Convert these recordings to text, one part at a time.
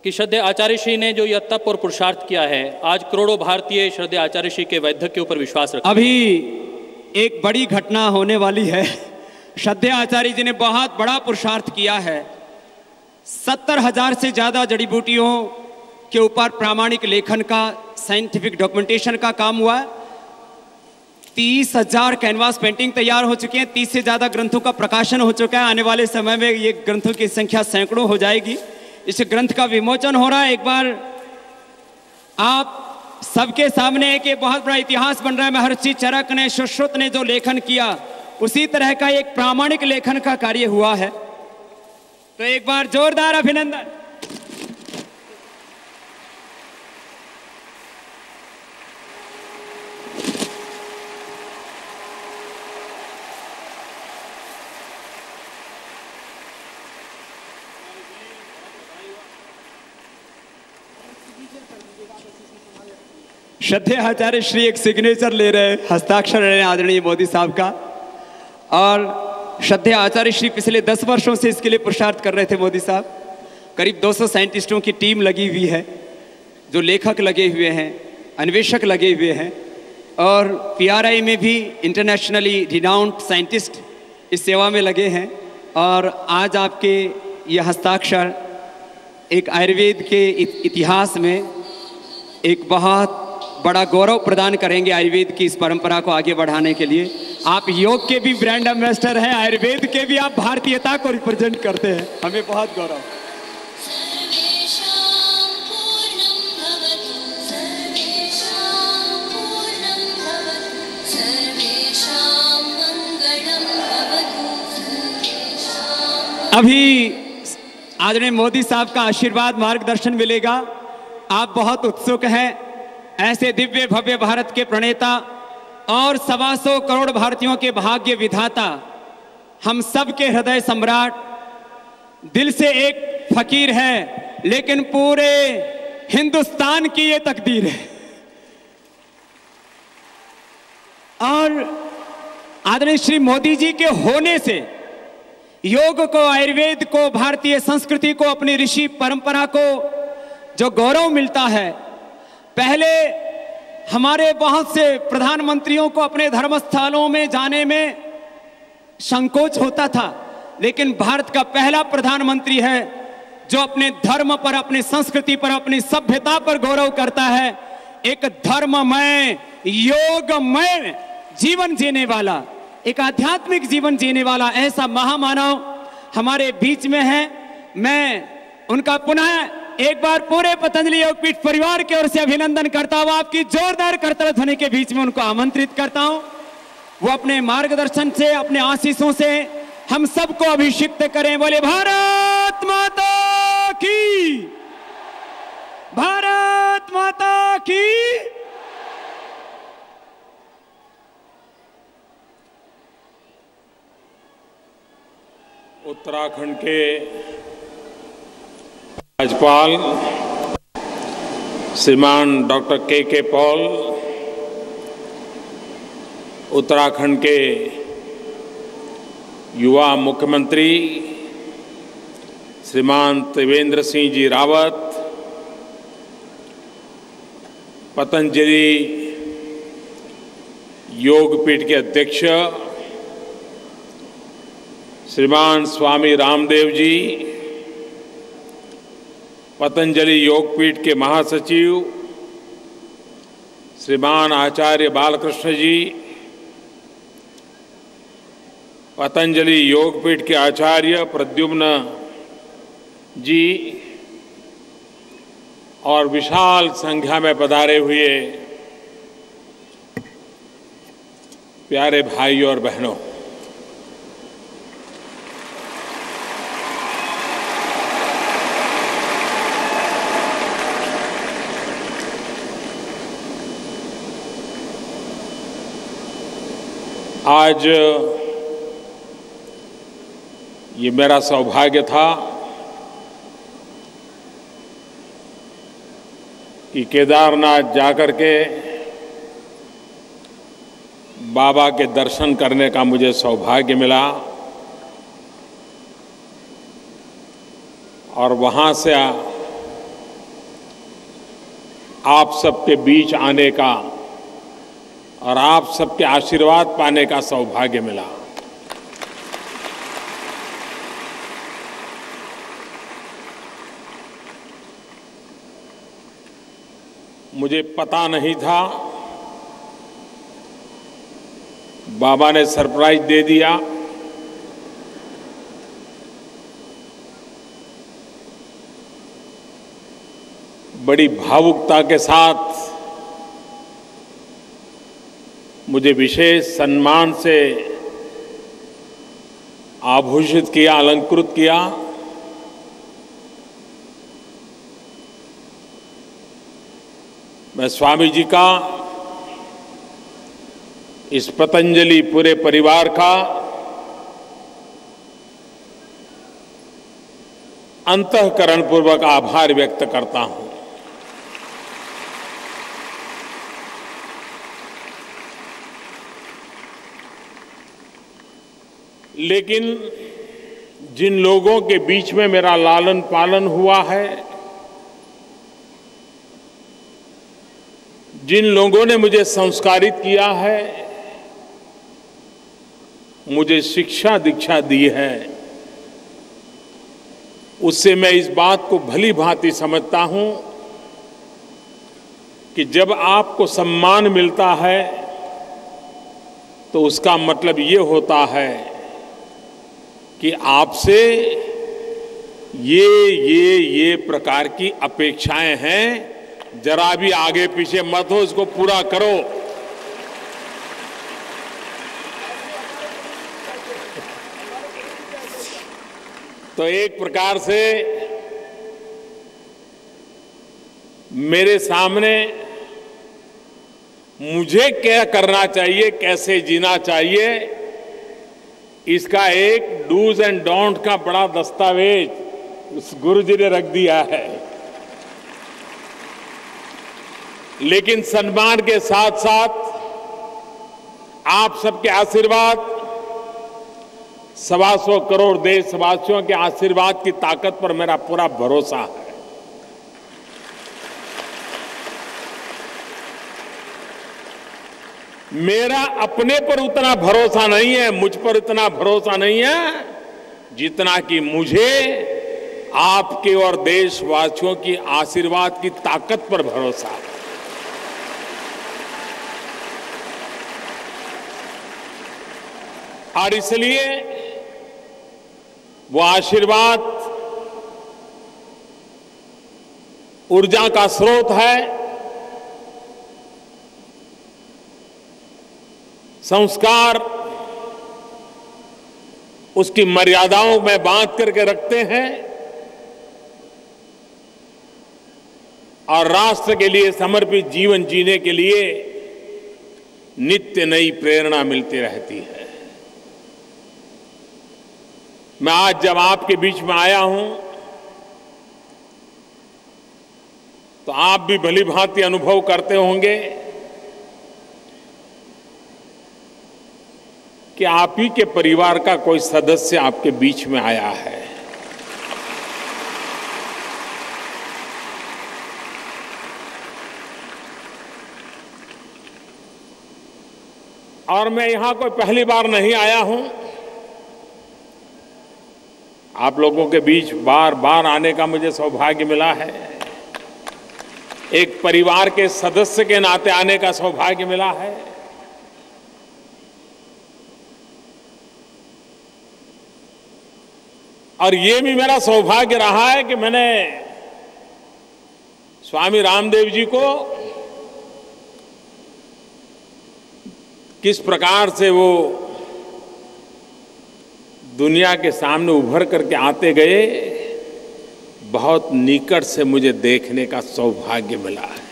कि श्रद्धेय आचार्य श्री ने जो यह तप और पुरुषार्थ किया है, आज करोड़ों भारतीय श्रद्धेय आचार्य श्री के वैद्य के ऊपर विश्वास रखते हैं। अभी एक बड़ी घटना होने वाली है। श्रद्धेय आचार्य जी ने बहुत बड़ा पुरुषार्थ किया है। 70,000 से ज्यादा जड़ी बूटियों के ऊपर प्रामाणिक लेखन का, साइंटिफिक डॉक्यूमेंटेशन का काम हुआ है। 30,000 कैनवास पेंटिंग तैयार हो चुकी हैं। 30 से ज्यादा ग्रंथों का प्रकाशन हो चुका है। आने वाले समय में ये ग्रंथों की संख्या सैकड़ों हो जाएगी। इस ग्रंथ का विमोचन हो रहा है। एक बार आप सबके सामने एक ये बहुत बड़ा इतिहास बन रहा है। महर्षि चरक ने, सुश्रुत ने जो लेखन किया, उसी तरह का एक प्रामाणिक लेखन का कार्य हुआ है। तो एक बार जोरदार अभिनंदन। श्रद्धेय आचार्य श्री एक सिग्नेचर ले रहे हैं, हस्ताक्षर ले रहे हैं आदरणीय मोदी साहब का। और श्रद्धेय आचार्य श्री पिछले 10 वर्षों से इसके लिए पुरुषार्थ कर रहे थे मोदी साहब। करीब 200 साइंटिस्टों की टीम लगी हुई है, जो लेखक लगे हुए हैं, अन्वेषक लगे हुए हैं, और PRI में भी इंटरनेशनली रिनाउंड साइंटिस्ट इस सेवा में लगे हैं। और आज आपके ये हस्ताक्षर एक आयुर्वेद के इतिहास में एक बहुत बड़ा गौरव प्रदान करेंगे आयुर्वेद की इस परंपरा को आगे बढ़ाने के लिए। आप योग के भी ब्रांड एम्बेसडर हैं, आयुर्वेद के भी आप भारतीयता को रिप्रेजेंट करते हैं। हमें बहुत गौरव। अभी आदरणीय मोदी साहब का आशीर्वाद, मार्गदर्शन मिलेगा। आप बहुत उत्सुक हैं। ऐसे दिव्य भव्य भारत के प्रणेता और 125 करोड़ भारतीयों के भाग्य विधाता, हम सब के हृदय सम्राट, दिल से एक फकीर है, लेकिन पूरे हिंदुस्तान की ये तकदीर है। और आदरणीय श्री मोदी जी के होने से योग को, आयुर्वेद को, भारतीय संस्कृति को, अपनी ऋषि परंपरा को जो गौरव मिलता है। पहले हमारे बहुत से प्रधानमंत्रियों को अपने धर्मस्थलों में जाने में संकोच होता था, लेकिन भारत का पहला प्रधानमंत्री है जो अपने धर्म पर, अपनी संस्कृति पर, अपनी सभ्यता पर गौरव करता है। एक धर्ममय, योगमय जीवन जीने वाला, एक आध्यात्मिक जीवन जीने वाला ऐसा महामानव हमारे बीच में है। मैं उनका पुनः एक बार पूरे पतंजलि योगपीठ परिवार की ओर से अभिनंदन करता हूं। आपकी जोरदार करताल ध्वनि के बीच में उनको आमंत्रित करता हूं। वो अपने मार्गदर्शन से, अपने आशीषों से हम सबको अभिषिक्त करें। बोले भारत माता की, भारत माता की। उत्तराखंड के राज्यपाल श्रीमान डॉक्टर के पॉल, उत्तराखंड के युवा मुख्यमंत्री श्रीमान त्रिवेंद्र सिंह जी रावत, पतंजलि योगपीठ के अध्यक्ष श्रीमान स्वामी रामदेव जी, पतंजलि योगपीठ के महासचिव श्रीमान आचार्य बालकृष्ण जी, पतंजलि योगपीठ के आचार्य प्रद्युम्न जी और विशाल संख्या में पधारे हुए प्यारे भाई और बहनों, आज ये मेरा सौभाग्य था कि केदारनाथ जाकर के बाबा के दर्शन करने का मुझे सौभाग्य मिला और वहाँ से आप सबके बीच आने का और आप सबके आशीर्वाद पाने का सौभाग्य मिला। मुझे पता नहीं था, बाबा ने सरप्राइज दे दिया। बड़ी भावुकता के साथ मुझे विशेष सम्मान से आभूषित किया, अलंकृत किया। मैं स्वामी जी का, इस पतंजलि पूरे परिवार का अंतःकरणपूर्वक आभार व्यक्त करता हूं। लेकिन जिन लोगों के बीच में मेरा लालन पालन हुआ है, जिन लोगों ने मुझे संस्कारित किया है, मुझे शिक्षा दीक्षा दी है, उससे मैं इस बात को भली भांति समझता हूं कि जब आपको सम्मान मिलता है तो उसका मतलब ये होता है कि आपसे ये प्रकार की अपेक्षाएं हैं, जरा भी आगे पीछे मत हो, इसको पूरा करो। तो एक प्रकार से मेरे सामने मुझे क्या करना चाहिए, कैसे जीना चाहिए, इसका एक डूज एंड डोंट का बड़ा दस्तावेज उस गुरु जी ने रख दिया है। लेकिन सम्मान के साथ साथ आप सबके आशीर्वाद, 125 करोड़ देशवासियों के आशीर्वाद की ताकत पर मेरा पूरा भरोसा है। मेरा अपने पर उतना भरोसा नहीं है, मुझ पर इतना भरोसा नहीं है जितना कि मुझे आपके और देशवासियों की आशीर्वाद की ताकत पर भरोसा है। और इसलिए वो आशीर्वाद ऊर्जा का स्रोत है, संस्कार उसकी मर्यादाओं में बांध करके रखते हैं और राष्ट्र के लिए समर्पित जीवन जीने के लिए नित्य नई प्रेरणा मिलती रहती है। मैं आज जब आपके बीच में आया हूं तो आप भी भली भांति अनुभव करते होंगे कि आप ही के परिवार का कोई सदस्य आपके बीच में आया है। और मैं यहां कोई पहली बार नहीं आया हूं, आप लोगों के बीच बार बार आने का मुझे सौभाग्य मिला है। एक परिवार के सदस्य के नाते आने का सौभाग्य मिला है। और ये भी मेरा सौभाग्य रहा है कि मैंने स्वामी रामदेव जी को किस प्रकार से वो दुनिया के सामने उभर करके आते गए, बहुत निकट से मुझे देखने का सौभाग्य मिला है।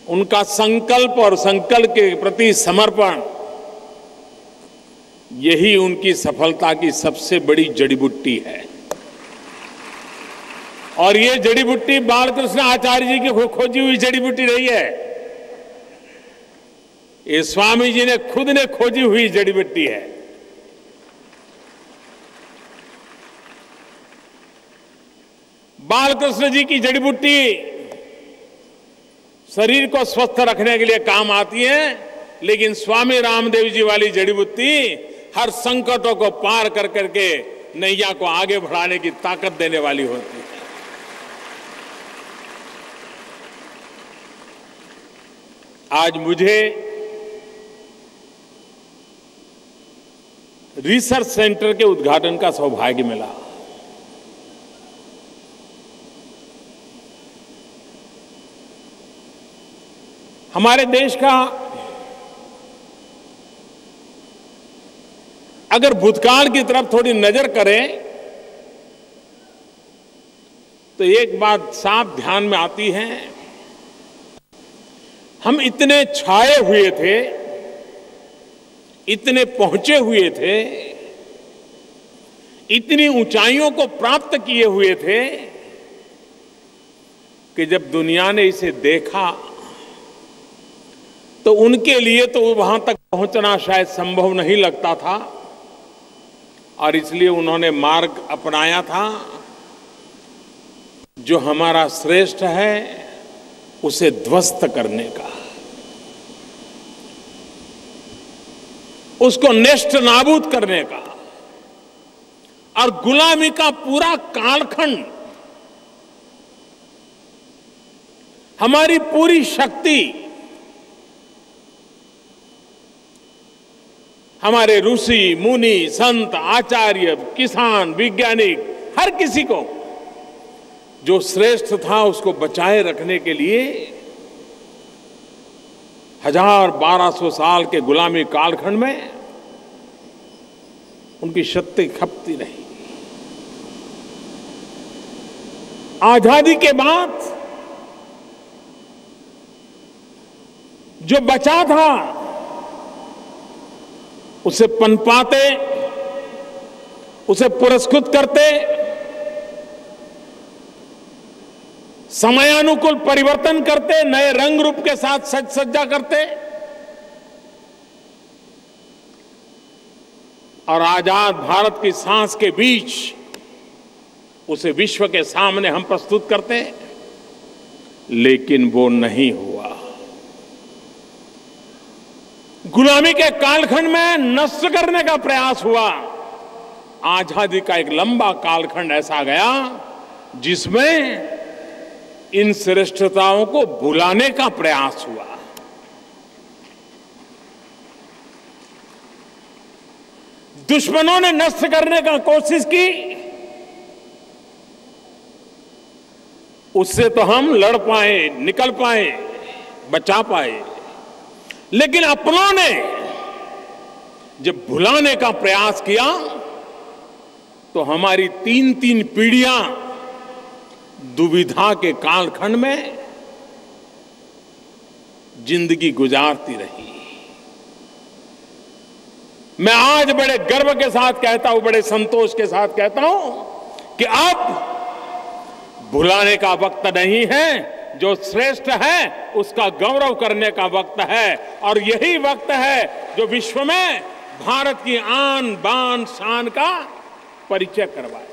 उनका संकल्प और संकल्प के प्रति समर्पण, यही उनकी सफलता की सबसे बड़ी जड़ी बूटी है। और ये जड़ी बूटी बालकृष्ण आचार्य जी की खोजी हुई जड़ी बूटी नहीं है, ये स्वामी जी ने खुद ने खोजी हुई जड़ी बूटी है। बालकृष्ण जी की जड़ी बूटी शरीर को स्वस्थ रखने के लिए काम आती है, लेकिन स्वामी रामदेव जी वाली जड़ी बूटी हर संकटों को पार कर करके नैया को आगे बढ़ाने की ताकत देने वाली होती है। आज मुझे रिसर्च सेंटर के उद्घाटन का सौभाग्य मिला। हमारे देश का अगर भूतकाल की तरफ थोड़ी नजर करें तो एक बात साफ ध्यान में आती है, हम इतने छाए हुए थे, इतने पहुंचे हुए थे, इतनी ऊंचाइयों को प्राप्त किए हुए थे कि जब दुनिया ने इसे देखा तो उनके लिए तो वहां तक पहुंचना शायद संभव नहीं लगता था, और इसलिए उन्होंने मार्ग अपनाया था जो हमारा श्रेष्ठ है उसे ध्वस्त करने का, उसको नेष्ट नाबूद करने का, और गुलामी का पूरा कालखंड, हमारी पूरी शक्ति, हमारे ऋषि मुनि संत आचार्य किसान वैज्ञानिक हर किसी को जो श्रेष्ठ था उसको बचाए रखने के लिए 1200 साल के गुलामी कालखंड में उनकी शक्ति खपती रही। आजादी के बाद जो बचा था उसे पनपाते, उसे पुरस्कृत करते, समयानुकूल परिवर्तन करते, नए रंग रूप के साथ सज सज्जा करते, और आजाद भारत की सांस के बीच उसे विश्व के सामने हम प्रस्तुत करते, लेकिन वो नहीं हुआ। गुलामी के कालखंड में नष्ट करने का प्रयास हुआ। आजादी का एक लंबा कालखंड ऐसा गया जिसमें इन श्रेष्ठताओं को भुलाने का प्रयास हुआ। दुश्मनों ने नष्ट करने का कोशिश की, उससे तो हम लड़ पाए, निकल पाए, बचा पाए, लेकिन अपनों ने जब भुलाने का प्रयास किया तो हमारी 3-3 पीढ़ियां दुविधा के कालखंड में जिंदगी गुजारती रही। मैं आज बड़े गर्व के साथ कहता हूं, बड़े संतोष के साथ कहता हूं कि अब भुलाने का वक्त नहीं है, जो श्रेष्ठ है उसका गौरव करने का वक्त है, और यही वक्त है जो विश्व में भारत की आन बान शान का परिचय करवाए।